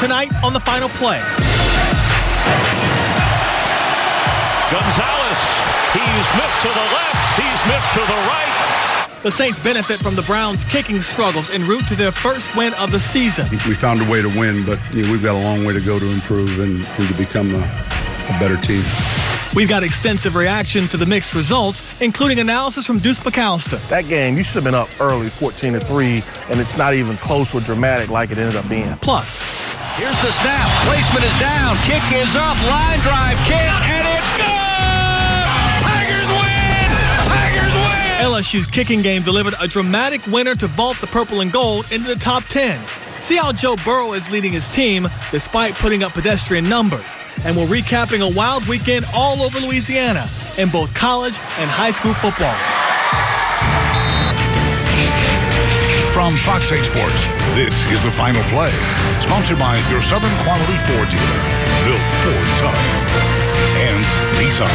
tonight on the Final Play. Gonzalez, he's missed to the left, he's missed to the right. The Saints benefit from the Browns' kicking struggles en route to their first win of the season. We found a way to win, but we've got a long way to go to improve and to become a better team. We've got extensive reaction to the mixed results, including analysis from Deuce McAllister. That game, you should have been up early, 14-3, and it's not even close or dramatic like it ended up being. Plus, here's the snap. Placement is down. Kick is up. Line drive kick, and it's good! Tigers win! Tigers win! LSU's kicking game delivered a dramatic winner to vault the purple and gold into the top 10. See how Joe Burrow is leading his team despite putting up pedestrian numbers. And we're recapping a wild weekend all over Louisiana in both college and high school football. From Fox 8 Sports, this is the Final Play, sponsored by your Southern Quality Ford dealer, built Ford tough, and Nissan.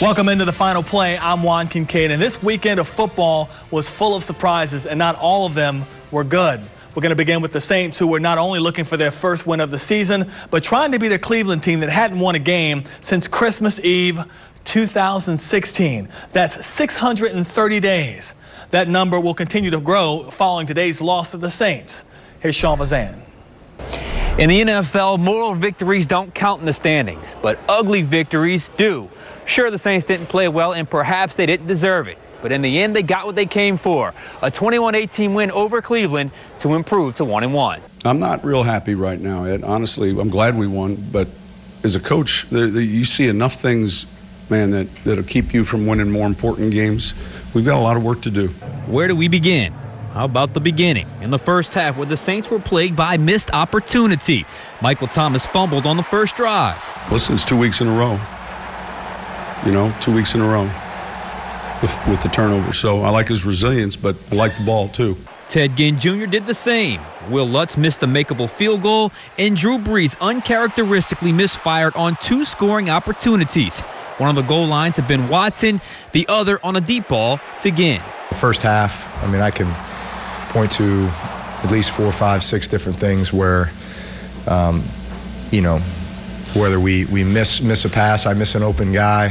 Welcome into the Final Play. I'm Juan Kincaid, and this weekend of football was full of surprises, and not all of them were good. We're going to begin with the Saints, who were not only looking for their first win of the season, but trying to beat a Cleveland team that hadn't won a game since Christmas Eve 2016. That's 630 days. That number will continue to grow following today's loss to the Saints. Here's Sean Vazan. In the NFL, moral victories don't count in the standings, but ugly victories do. Sure, the Saints didn't play well, and perhaps they didn't deserve it. But in the end, they got what they came for, a 21-18 win over Cleveland to improve to 1-1. I'm not real happy right now, Ed. Honestly, I'm glad we won, but as a coach, you see enough things, man, that'll keep you from winning more important games. We've got a lot of work to do. Where do we begin? How about the beginning? In the first half, where the Saints were plagued by missed opportunity. Michael Thomas fumbled on the first drive. Listen, it's 2 weeks in a row. 2 weeks in a row with the turnover. So I like his resilience, but I like the ball too. Ted Ginn Jr. did the same. Will Lutz missed a makeable field goal, and Drew Brees uncharacteristically misfired on 2 scoring opportunities. One on the goal line to Ben Watson, the other on a deep ball to Ginn. The first half, I can point to at least 4, 5, 6 different things where, whether we miss a pass, I miss an open guy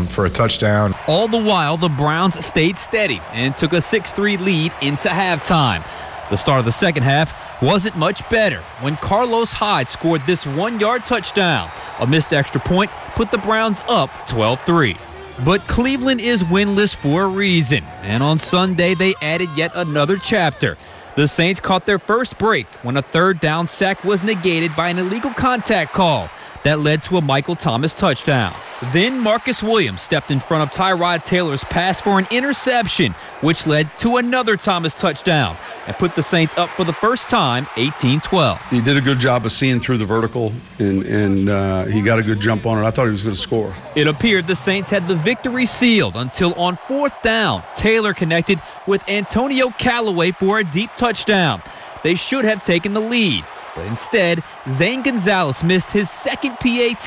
for a touchdown. All the while, the Browns stayed steady and took a 6-3 lead into halftime. The start of the second half wasn't much better when Carlos Hyde scored this 1-yard touchdown. A missed extra point put the Browns up 12-3. But Cleveland is winless for a reason, and on Sunday they added yet another chapter. The Saints caught their first break when a third down sack was negated by an illegal contact call that led to a Michael Thomas touchdown. Then Marcus Williams stepped in front of Tyrod Taylor's pass for an interception, which led to another Thomas touchdown and put the Saints up for the first time 18-12. He did a good job of seeing through the vertical, and he got a good jump on it. I thought he was going to score. It appeared the Saints had the victory sealed until on 4th down, Taylor connected with Antonio Callaway for a deep touchdown. They should have taken the lead, but instead, Zane Gonzalez missed his second PAT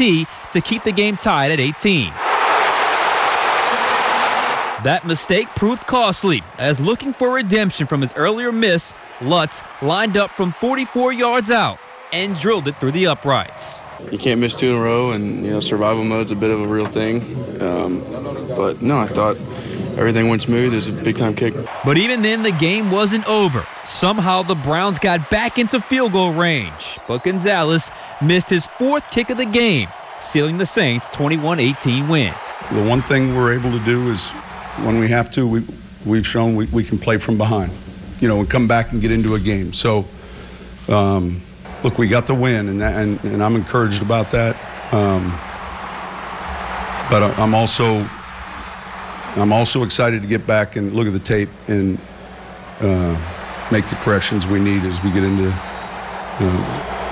to keep the game tied at 18. That mistake proved costly, as looking for redemption from his earlier miss, Lutz lined up from 44 yards out and drilled it through the uprights. You can't miss 2 in a row, and survival mode's a bit of a real thing. But no, I thought everything went smooth. It was a big-time kick. But even then, the game wasn't over. Somehow, the Browns got back into field goal range. But Gonzalez missed his 4th kick of the game, sealing the Saints' 21-18 win. The one thing we're able to do is, when we have to, we've shown we can play from behind, and come back and get into a game. So, look, we got the win, and I'm encouraged about that. But I'm also excited to get back and look at the tape and make the corrections we need as we get into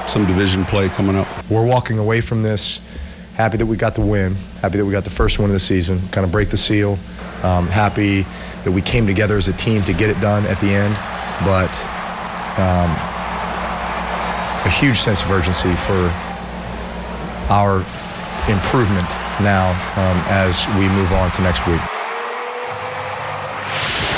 some division play coming up. We're walking away from this happy that we got the win, happy that we got the first win of the season, kind of break the seal, happy that we came together as a team to get it done at the end, but a huge sense of urgency for our improvement now as we move on to next week.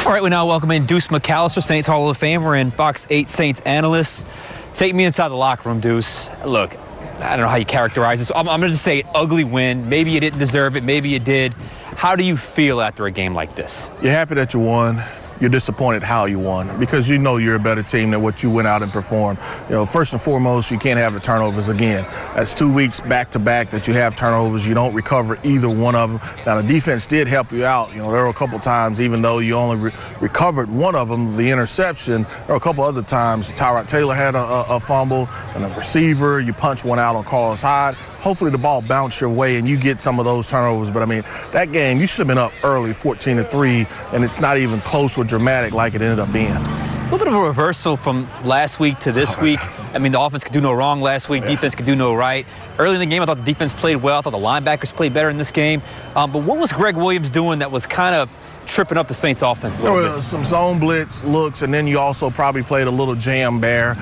All right, we now welcome in Deuce McAllister, Saints Hall of Famer and Fox 8 Saints analyst. Take me inside the locker room, Deuce. Look, I don't know how you characterize this. I'm going to just say ugly win. Maybe you didn't deserve it. Maybe you did. How do you feel after a game like this? You're happy that you won. You're disappointed how you won because you know you're a better team than what you went out and performed. You know, first and foremost, you can't have the turnovers again. That's 2 weeks back-to-back that you have turnovers. You don't recover either one of them. Now, the defense did help you out. You know, there were a couple times, even though you only recovered one of them, the interception, there were a couple other times. Tyrod Taylor had a fumble and a receiver. You punch one out on Carlos Hyde. Hopefully the ball bounced your way and you get some of those turnovers. But, I mean, that game, you should have been up early, 14-3, and it's not even close or dramatic like it ended up being. A little bit of a reversal from last week to this week. I mean, the offense could do no wrong last week. Defense could do no right. Early in the game, I thought the defense played well. I thought the linebackers played better in this game. But what was Greg Williams doing that was kind of tripping up the Saints offense a little bit? Some zone blitz looks, and then you also probably played a little jam bear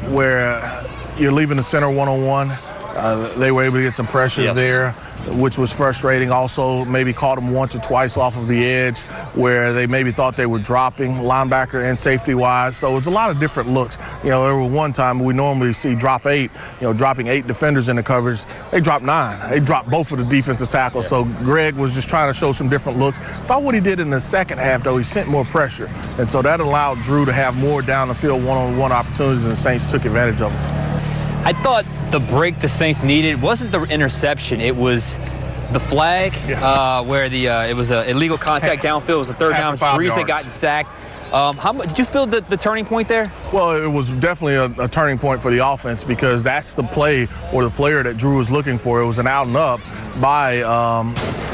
where you're leaving the center one-on-one. They were able to get some pressure there, which was frustrating. Also, maybe caught them once or twice off of the edge where they maybe thought they were dropping linebacker and safety-wise. So it's a lot of different looks. You know, there was one time we normally see drop 8, you know, dropping 8 defenders in the coverage. They dropped 9. They dropped both of the defensive tackles. So Greg was just trying to show some different looks. Thought what he did in the second half, though, he sent more pressure. And so that allowed Drew to have more down the field one-on-one opportunities, and the Saints took advantage of them. I thought the break the Saints needed wasn't the interception. It was the flag where it was an illegal contact downfield. It was a third down. Breeze had gotten sacked. Did you feel the turning point there? Well, it was definitely a turning point for the offense because that's the play or the player that Drew was looking for. It was an out and up by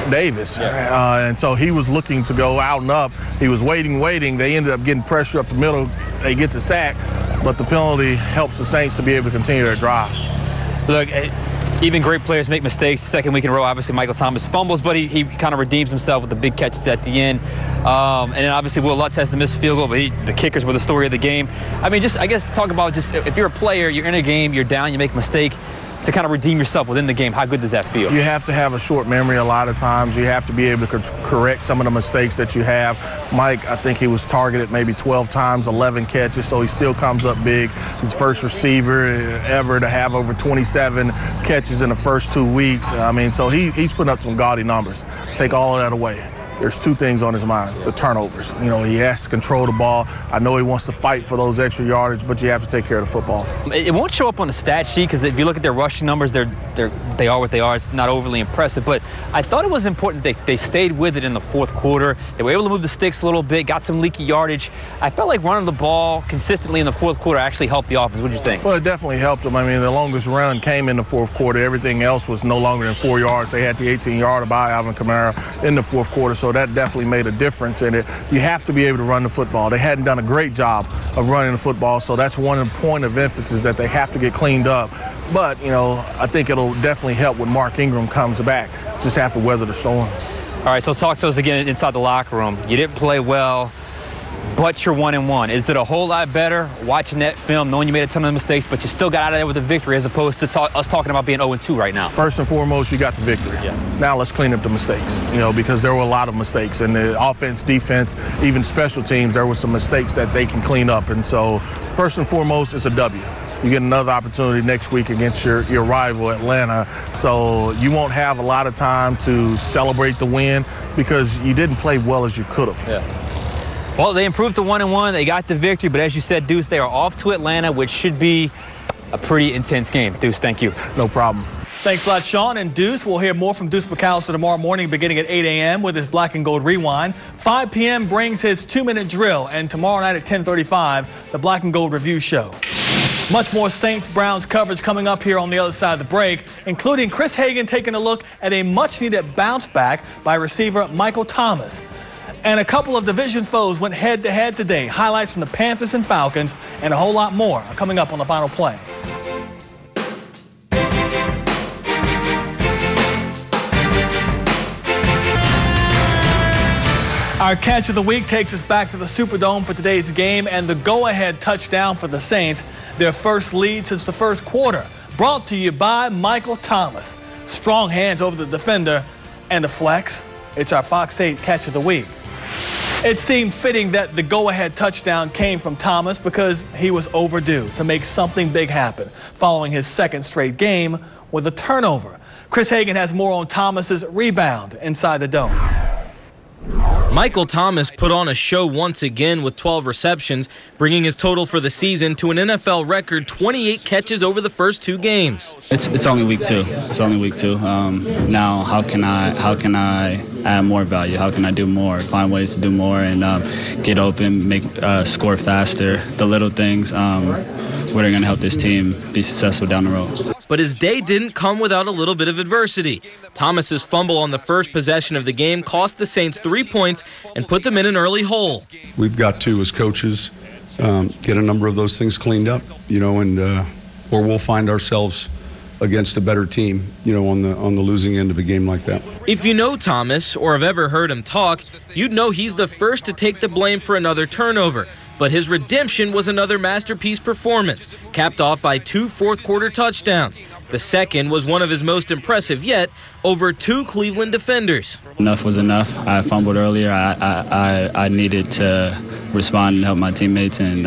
Davis. And so he was looking to go out and up. He was waiting. They ended up getting pressure up the middle. They get the sack, but the penalty helps the Saints to be able to continue their drive. Look, even great players make mistakes. Second week in a row, obviously Michael Thomas fumbles, but he kind of redeems himself with the big catches at the end. And then obviously Will Lutz has the missed field goal, but the kickers were the story of the game. I mean, I guess talk about just if you're a player, you're in a game, you're down, you make a mistake, to kind of redeem yourself within the game, how good does that feel? You have to have a short memory a lot of times. You have to be able to correct some of the mistakes that you have. Mike, I think he was targeted maybe 12 times, 11 catches, so he still comes up big. He's the first receiver ever to have over 27 catches in the first 2 weeks. I mean, so he's putting up some gaudy numbers. Take all of that away. There's 2 things on his mind, the turnovers. You know, he has to control the ball. I know he wants to fight for those extra yardage, but you have to take care of the football. It won't show up on the stat sheet because if you look at their rushing numbers, they are what they are. It's not overly impressive, but I thought it was important they stayed with it in the fourth quarter. They were able to move the sticks a little bit, got some leaky yardage. I felt like running the ball consistently in the fourth quarter actually helped the offense. What did you think? Well, it definitely helped them. I mean, the longest run came in the fourth quarter. Everything else was no longer than 4 yards. They had the 18-yarder by Alvin Kamara in the fourth quarter, so that definitely made a difference in it. You have to be able to run the football. They hadn't done a great job of running the football, so that's one point of emphasis that they have to get cleaned up. But, you know, I think it'll definitely help when Mark Ingram comes back. Just have to weather the storm. All right, so talk to us again inside the locker room. You didn't play well, but you're 1-1. Is it a whole lot better watching that film, knowing you made a ton of mistakes, but you still got out of there with a victory as opposed to us talking about being 0-2 right now? First and foremost, you got the victory. Now let's clean up the mistakes, you know, because there were a lot of mistakes. In the offense, defense, even special teams, there were some mistakes that they can clean up. And so first and foremost, it's a W. You get another opportunity next week against your rival, Atlanta. So you won't have a lot of time to celebrate the win because you didn't play well as you could have. Well, they improved to 1-1. They got the victory, but as you said, Deuce, they are off to Atlanta, which should be a pretty intense game. Deuce, thank you. No problem. Thanks a lot, Sean. And Deuce, we'll hear more from Deuce McAllister tomorrow morning beginning at 8 a.m. with his Black and Gold Rewind. 5 p.m. brings his 2-minute drill, and tomorrow night at 10:35, the Black and Gold Review Show. Much more Saints-Browns coverage coming up here on the other side of the break, including Chris Hagan taking a look at a much-needed bounce back by receiver Michael Thomas. And a couple of division foes went head-to-head today. Highlights from the Panthers and Falcons and a whole lot more are coming up on the Final Play. Our catch of the week takes us back to the Superdome for today's game and the go-ahead touchdown for the Saints, their first lead since the first quarter. Brought to you by Michael Thomas. Strong hands over the defender and the flex. It's our Fox 8 catch of the week. It seemed fitting that the go-ahead touchdown came from Thomas because he was overdue to make something big happen following his second straight game with a turnover. Chris Hagan has more on Thomas's rebound inside the Dome. Michael Thomas put on a show once again with 12 receptions, bringing his total for the season to an NFL record 28 catches over the first 2 games. It's only week 2. It's only week 2. Now, how can I add more value? How can I do more? Find ways to do more and get open, make score faster. The little things what are going to help this team be successful down the road. But his day didn't come without a little bit of adversity. Thomas's fumble on the first possession of the game cost the Saints 3 points and put them in an early hole. We've got to, as coaches, get a number of those things cleaned up, and or we'll find ourselves against a better team, on the losing end of a game like that. If you know Thomas or have ever heard him talk, you'd know he's the first to take the blame for another turnover. But his redemption was another masterpiece performance, capped off by 2 fourth-quarter touchdowns. The second was one of his most impressive yet, over 2 Cleveland defenders. Enough was enough. I fumbled earlier. I needed to respond and help my teammates, and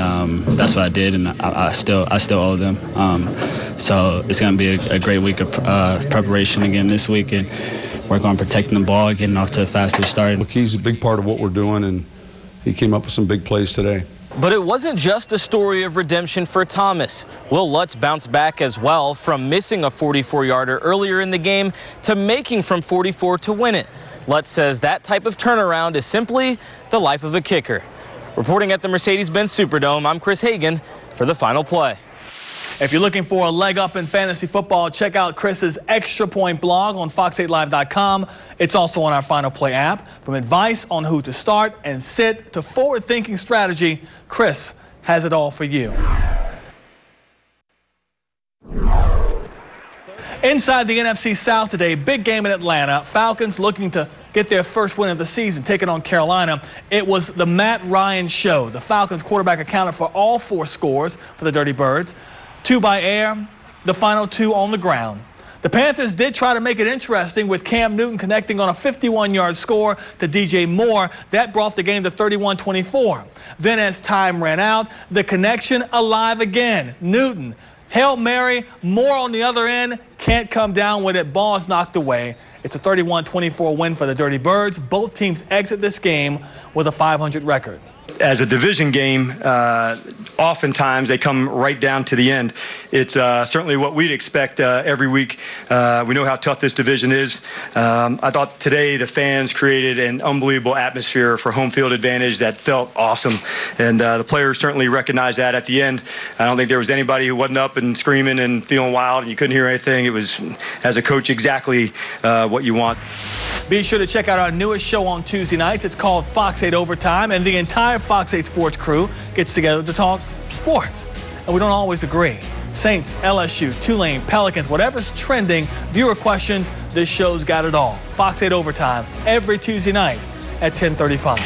that's what I did, and I still owe them. So it's going to be a great week of preparation again this week, and work on protecting the ball, getting off to a faster start. Look, he's a big part of what we're doing, and he came up with some big plays today. But it wasn't just a story of redemption for Thomas. Will Lutz bounced back as well, from missing a 44-yarder earlier in the game to making from 44 to win it. Lutz says that type of turnaround is simply the life of a kicker. Reporting at the Mercedes-Benz Superdome, I'm Chris Hagan for the Final Play. If you're looking for a leg up in fantasy football, check out Chris's Extra Point blog on fox8live.com. It's also on our Final Play app. From advice on who to start and sit to forward-thinking strategy, Chris has it all for you. Inside the NFC South today, big game in Atlanta. Falcons looking to get their first win of the season, taking on Carolina. It was the Matt Ryan show. The Falcons quarterback accounted for all 4 scores for the Dirty Birds. 2 by air, the final 2 on the ground. The Panthers did try to make it interesting with Cam Newton connecting on a 51-yard score to DJ Moore. That brought the game to 31-24. Then as time ran out, the connection alive again. Newton, Hail Mary, Moore on the other end, can't come down with it. Ball is knocked away. It's a 31-24 win for the Dirty Birds. Both teams exit this game with a 500 record. As a division game, oftentimes they come right down to the end. It's certainly what we'd expect every week. We know how tough this division is. I thought today the fans created an unbelievable atmosphere for home field advantage that felt awesome. And the players certainly recognized that at the end. I don't think there was anybody who wasn't up and screaming and feeling wild and you couldn't hear anything. It was, as a coach, exactly what you want. Be sure to check out our newest show on Tuesday nights. It's called Fox 8 Overtime, and the entire Fox 8 Sports crew gets together to talk sports. And we don't always agree. Saints, LSU, Tulane, Pelicans, whatever's trending, viewer questions, this show's got it all. Fox 8 Overtime, every Tuesday night at 10:35.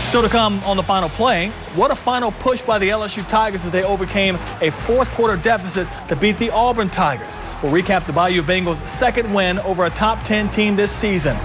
Still to come on the Final Play, what a final push by the LSU Tigers as they overcame a fourth-quarter deficit to beat the Auburn Tigers. We'll recap the Bayou Bengals' second win over a top 10 team this season.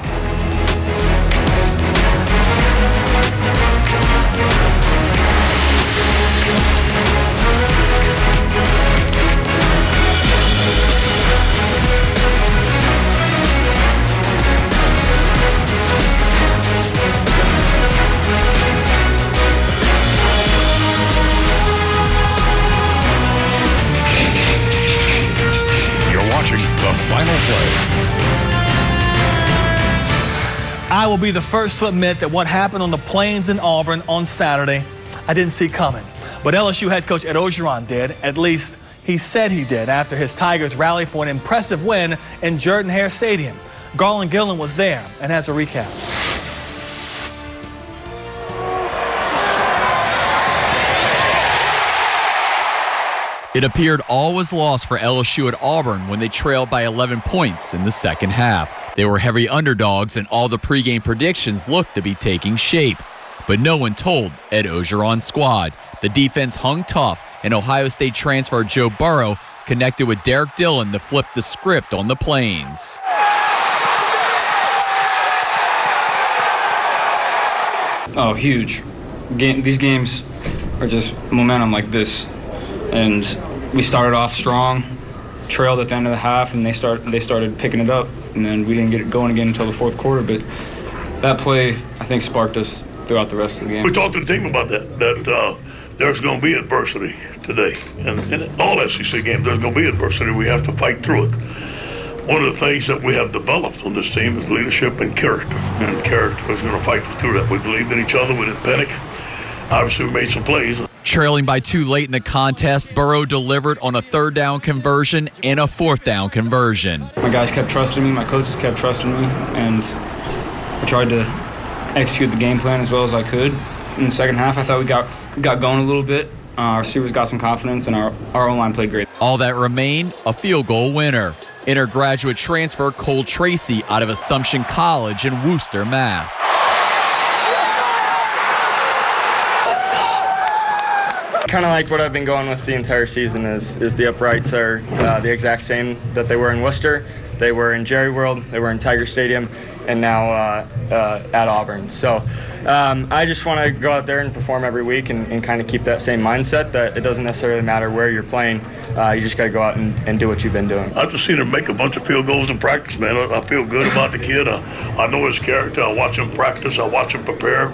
I will be the first to admit that what happened on the plains in Auburn on Saturday, I didn't see coming. But LSU head coach Ed Orgeron did. At least he said he did after his Tigers rallied for an impressive win in Jordan-Hare Stadium. Garland Gillen was there and has a recap. It appeared all was lost for LSU at Auburn when they trailed by 11 points in the second half. They were heavy underdogs, and all the pregame predictions looked to be taking shape. But no one told Ed Orgeron's squad. The defense hung tough, and Ohio State transfer Joe Burrow connected with Derek Dillon to flip the script on the Plains. Oh, huge. These games are just momentum like this. And we started off strong, trailed at the end of the half, and they started picking it up. And then we didn't get it going again until the fourth quarter. But that play, I think, sparked us throughout the rest of the game. We talked to the team about that there's going to be adversity today. And in all SEC games, there's going to be adversity. We have to fight through it. One of the things that we have developed on this team is leadership and character. And character is going to fight through that. We believed in each other. We didn't panic. Obviously, we made some plays. Trailing by 2 late in the contest, Burrow delivered on a 3rd down conversion and a 4th down conversion. My guys kept trusting me. My coaches kept trusting me. And I tried to execute the game plan as well as I could. In the second half, I thought we got going a little bit. Our receivers got some confidence, and our O-line played great. All that remained, a field goal winner. Intergraduate transfer Cole Tracy out of Assumption College in Worcester, Mass. Kind of like what I've been going with the entire season is the uprights are the exact same that they were in Worcester. They were in Jerry World, they were in Tiger Stadium, and now at Auburn. So I just want to go out there and perform every week and kind of keep that same mindset that it doesn't necessarily matter where you're playing. You just got to go out and do what you've been doing. I've just seen him make a bunch of field goals in practice, man. I feel good about the kid. I know his character. I watch him practice. I watch him prepare.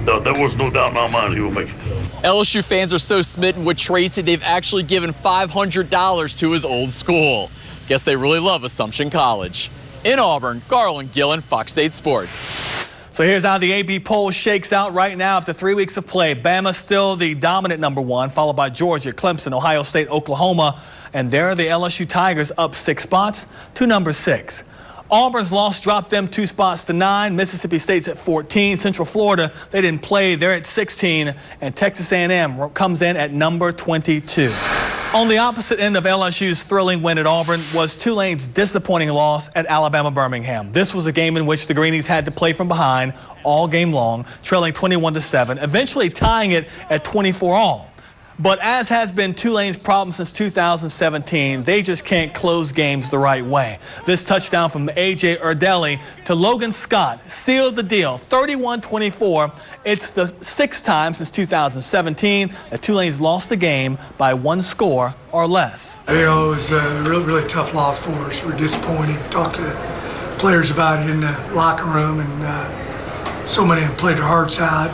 There was no doubt in my mind he will make it. LSU fans are so smitten with Tracy, they've actually given $500 to his old school. Guess they really love Assumption College. In Auburn, Garland Gillen, Fox 8 Sports. So here's how the AP poll shakes out right now after 3 weeks of play. Bama's still the dominant #1, followed by Georgia, Clemson, Ohio State, Oklahoma. And there are the LSU Tigers up 6 spots to #6. Auburn's loss dropped them 2 spots to 9. Mississippi State's at 14. Central Florida, they didn't play. They're at 16. And Texas A&M comes in at #22. On the opposite end of LSU's thrilling win at Auburn was Tulane's disappointing loss at Alabama Birmingham. This was a game in which the Greenies had to play from behind all game long, trailing 21-7, eventually tying it at 24-all. But as has been Tulane's problem since 2017, they just can't close games the right way. This touchdown from A.J. Urdelli to Logan Scott sealed the deal, 31-24. It's the 6th time since 2017 that Tulane's lost the game by 1 score or less. You know, it was a really tough loss for us. We're disappointed. Talked to players about it in the locker room, and so many of them played their hearts out.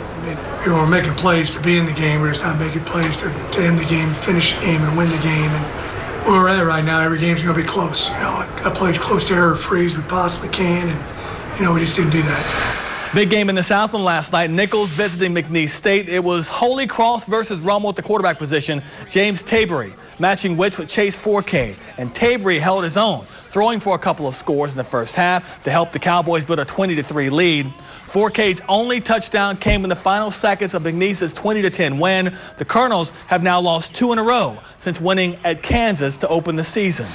You know, we're making plays to be in the game. We're just not making plays to end the game, finish the game, and win the game. And where we're at right now, every game's going to be close. You know, got to play as close to error-free as we possibly can, and, you know, we just didn't do that. Big game in the Southland last night. Nichols visiting McNeese State. It was Holy Cross versus Rummel at the quarterback position. James Tabery matching wits with Chase Forcade. And Tabery held his own, throwing for a couple of scores in the first half to help the Cowboys build a 20-3 lead. Forcade's only touchdown came in the final seconds of McNeese's 20-10 win. The Colonels have now lost 2 in a row since winning at Kansas to open the season.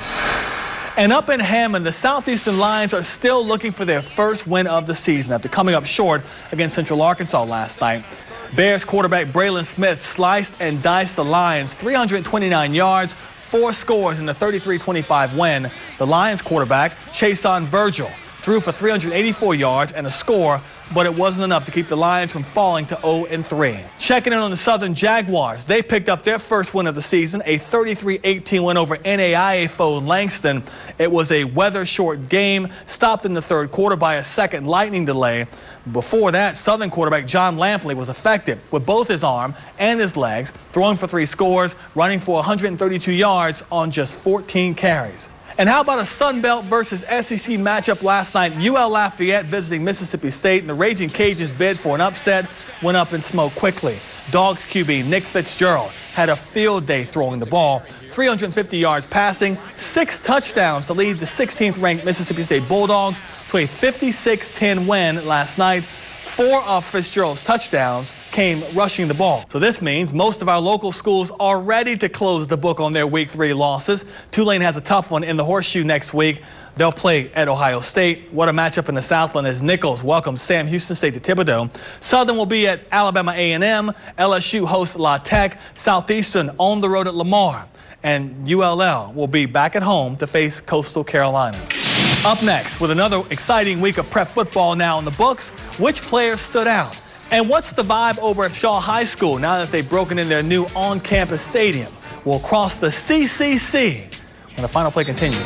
And up in Hammond, the Southeastern Lions are still looking for their first win of the season after coming up short against Central Arkansas last night. Bears quarterback Braylon Smith sliced and diced the Lions, 329 yards, 4 scores in the 33-25 win. The Lions quarterback, Chason Virgil, threw for 384 yards and a score, but it wasn't enough to keep the Lions from falling to 0-3. Checking in on the Southern Jaguars, they picked up their first win of the season, a 33-18 win over NAIA foe Langston. It was a weather-short game, stopped in the 3rd quarter by a second lightning delay. Before that, Southern quarterback John Lampley was effective with both his arm and his legs, throwing for 3 scores, running for 132 yards on just 14 carries. And how about a Sun Belt versus SEC matchup last night? UL Lafayette visiting Mississippi State, and the Raging Cajuns bid for an upset went up in smoke quickly. Dogs QB Nick Fitzgerald had a field day throwing the ball, 350 yards passing, 6 touchdowns to lead the 16th-ranked Mississippi State Bulldogs to a 56-10 win last night. 4 of Fitzgerald's touchdowns came rushing the ball. So this means most of our local schools are ready to close the book on their Week 3 losses. Tulane has a tough one in the Horseshoe next week. They'll play at Ohio State. What a matchup in the Southland as Nichols welcomes Sam Houston State to Thibodaux. Southern will be at Alabama A&M. LSU hosts La Tech. Southeastern on the road at Lamar. And ULL will be back at home to face Coastal Carolina. Up next, with another exciting week of prep football now in the books, which players stood out? And what's the vibe over at Shaw High School now that they've broken in their new on-campus stadium? We'll cross the CCC when the Final Play continues.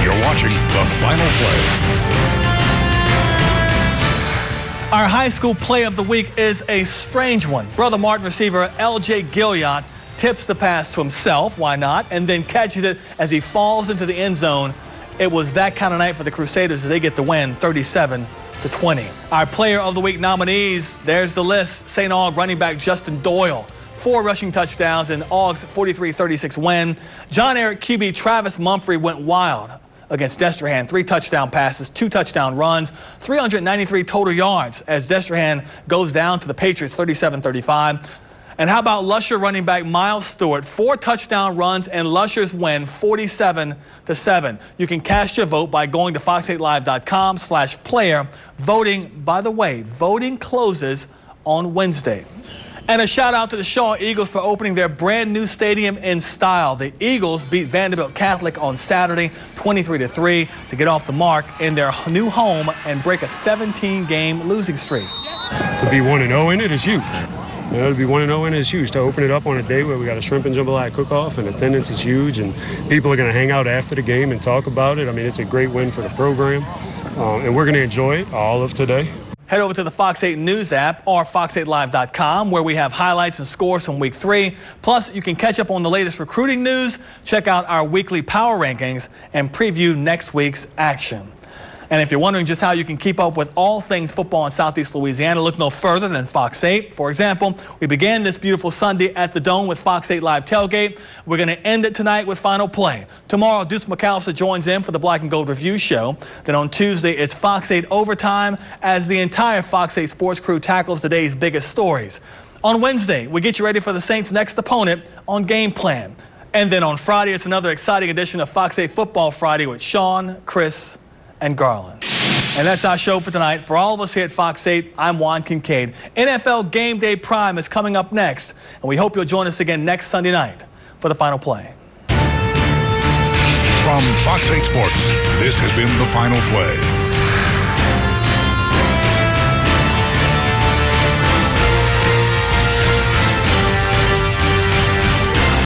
You're watching the Final Play. Our high school play of the week is a strange one. Brother Martin receiver L.J. Gilliott tips the pass to himself, why not, and then catches it as he falls into the end zone. It was that kind of night for the Crusaders as they get the win, 37-20. Our player of the week nominees, there's the list. St. Aug running back Justin Doyle, 4 rushing touchdowns in Aug's 43-36 win. John Eric QB Travis Mumphrey went wild against Destrehan, 3 touchdown passes, 2 touchdown runs, 393 total yards as Destrehan goes down to the Patriots 37-35. And how about Lusher running back Miles Stewart, 4 touchdown runs and Lusher's win 47-7. You can cast your vote by going to fox8live.com/player. Voting, by the way, voting closes on Wednesday. And a shout out to the Shaw Eagles for opening their brand new stadium in style. The Eagles beat Vanderbilt Catholic on Saturday 23-3 to get off the mark in their new home and break a 17-game losing streak. To be 1-0 in it is huge. You know, to be 1-0 in it is huge. To open it up on a day where we got a shrimp and jambalaya cook-off and attendance is huge and people are going to hang out after the game and talk about it. I mean, it's a great win for the program and we're going to enjoy it all of today. Head over to the Fox 8 News app or fox8live.com where we have highlights and scores from week 3. Plus, you can catch up on the latest recruiting news, check out our weekly power rankings, and preview next week's action. And if you're wondering just how you can keep up with all things football in Southeast Louisiana, look no further than Fox 8. For example, we began this beautiful Sunday at the Dome with Fox 8 Live Tailgate. We're going to end it tonight with Final Play. Tomorrow, Deuce McAllister joins in for the Black and Gold Review Show. Then on Tuesday, it's Fox 8 Overtime as the entire Fox 8 sports crew tackles today's biggest stories. On Wednesday, we get you ready for the Saints' next opponent on Game Plan. And then on Friday, it's another exciting edition of Fox 8 Football Friday with Sean, Chris, and Garland. And that's our show for tonight. For all of us here at Fox 8, I'm Juan Kincaid. NFL Game Day Prime is coming up next, and we hope you'll join us again next Sunday night for the Final Play. From Fox 8 Sports, this has been the Final Play.